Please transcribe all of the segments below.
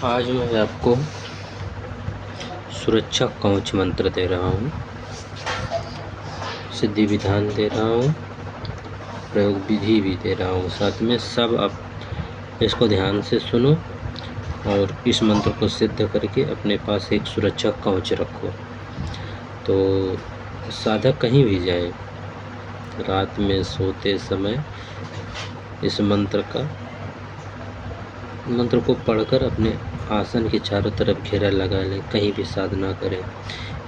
आज मैं आपको सुरक्षा कवच मंत्र दे रहा हूँ, सिद्धि विधान दे रहा हूँ, प्रयोग विधि भी दे रहा हूँ। साथ में सब आप इसको ध्यान से सुनो और इस मंत्र को सिद्ध करके अपने पास एक सुरक्षा कवच रखो। तो साधक कहीं भी जाए, रात में सोते समय इस मंत्र को पढ़कर अपने आसन के चारों तरफ घेरा लगा लें। कहीं भी साधना करें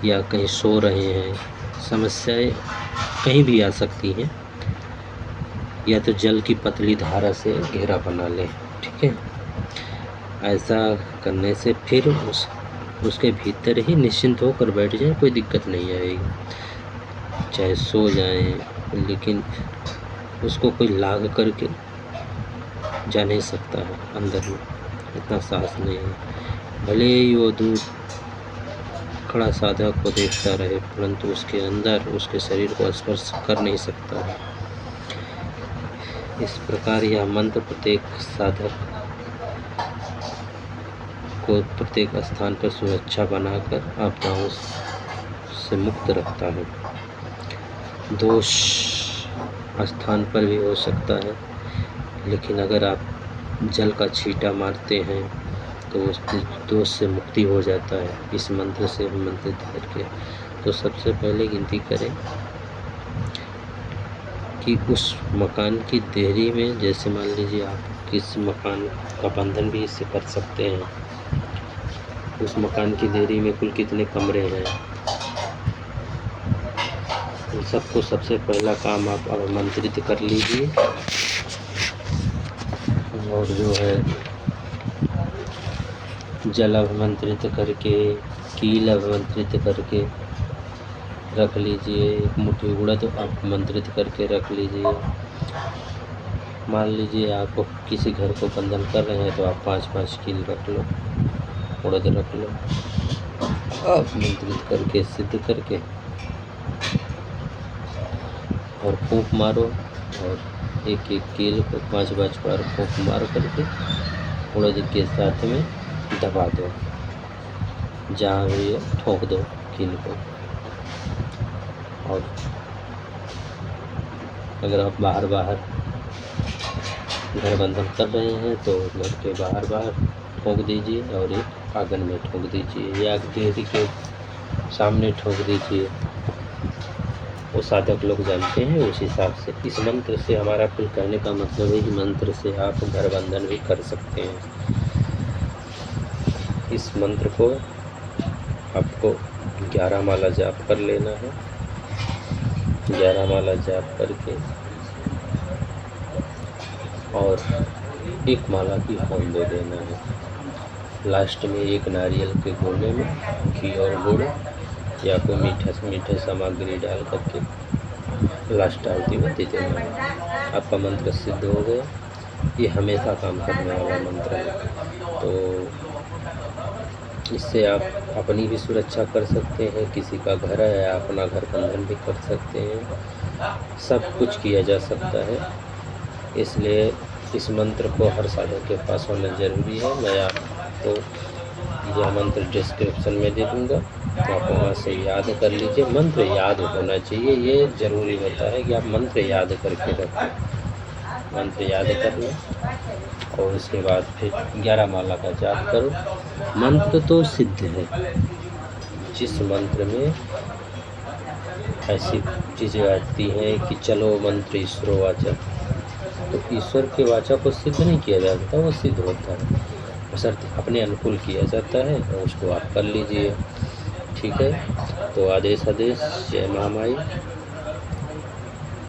या कहीं सो रहे हैं, समस्याएं कहीं भी आ सकती हैं, या तो जल की पतली धारा से घेरा बना लें। ठीक है, ऐसा करने से फिर उसके भीतर ही निश्चिंत होकर बैठ जाए, कोई दिक्कत नहीं आएगी। चाहे सो जाएं, लेकिन उसको कोई लाग करके जा नहीं सकता है, अंदर में इतना साहस नहीं है। भले ही वो दूर खड़ा साधक को देखता रहे, परंतु उसके अंदर उसके शरीर को स्पर्श कर नहीं सकता है। इस प्रकार यह मंत्र प्रत्येक साधक को प्रत्येक स्थान पर सुरक्षा बनाकर आपदाओं से मुक्त रखता है। दोष स्थान पर भी हो सकता है, लेकिन अगर आप जल का छींटा मारते हैं तो उस दोष से मुक्ति हो जाता है इस मंत्र से मंत्रित करके। तो सबसे पहले गिनती करें कि उस मकान की देहरी में, जैसे मान लीजिए आप किस मकान का बंधन भी इससे कर सकते हैं। उस मकान की देहरी में कुल कितने कमरे हैं, उन सबको सबसे पहला काम आप आमंत्रित कर लीजिए। और जो है जल अभिमंत्रित करके, कील अभिमंत्रित करके रख लीजिए। एक मुट्ठी उड़द आप मंत्रित करके रख लीजिए। मान लीजिए आप किसी घर को बंधन कर रहे हैं तो आप 5-5 कील रख लो, उड़द रख लो, आप मंत्रित करके सिद्ध करके और फूंक मारो। और एक कील को 5-5 बार फूंक मार करके उड़द के साथ में दबा दो, जहाँ भी ठोक दो कील को। और अगर आप बाहर घर बंधन कर रहे हैं तो घर के बाहर ठोक दीजिए और एक आंगन में ठोक दीजिए या देहरी के सामने ठोक दीजिए। वो साधक लोग जानते हैं, उस हिसाब से। इस मंत्र से हमारा कुल कहने का मतलब है कि मंत्र से आप घर बंधन भी कर सकते हैं। इस मंत्र को आपको 11 माला जाप कर लेना है। 11 माला जाप करके और 1 माला की होम दे देना है। लास्ट में 1 नारियल के गोले में घी और गुड़ या कोई मीठा सामग्री डाल करके लास्ट आरती में दे देना है। आपका मंत्र सिद्ध हो गया। ये हमेशा काम करने वाला मंत्र है। तो इससे आप अपनी भी सुरक्षा कर सकते हैं, किसी का घर है या अपना घर बंधन भी कर सकते हैं। सब कुछ किया जा सकता है, इसलिए इस मंत्र को हर साधक के पास होना ज़रूरी है। मैं आपको यह मंत्र डिस्क्रिप्शन में दे दूँगा, तो आप वहाँ से याद कर लीजिए। मंत्र याद होना चाहिए, ये ज़रूरी होता है कि आप मंत्र याद करके रखें। मंत्र याद कर लें और उसके बाद फिर 11 माला का जाप करो। मंत्र तो सिद्ध है। जिस मंत्र में ऐसी चीज़ें आती हैं कि चलो मंत्र ईश्वरो वाचा, तो ईश्वर के वाचा को सिद्ध नहीं किया जाता, वो सिद्ध होता है, बशर्ते अपने अनुकूल किया जाता है। और उसको आप कर लीजिए। ठीक है, तो आदेश। जय महामाई।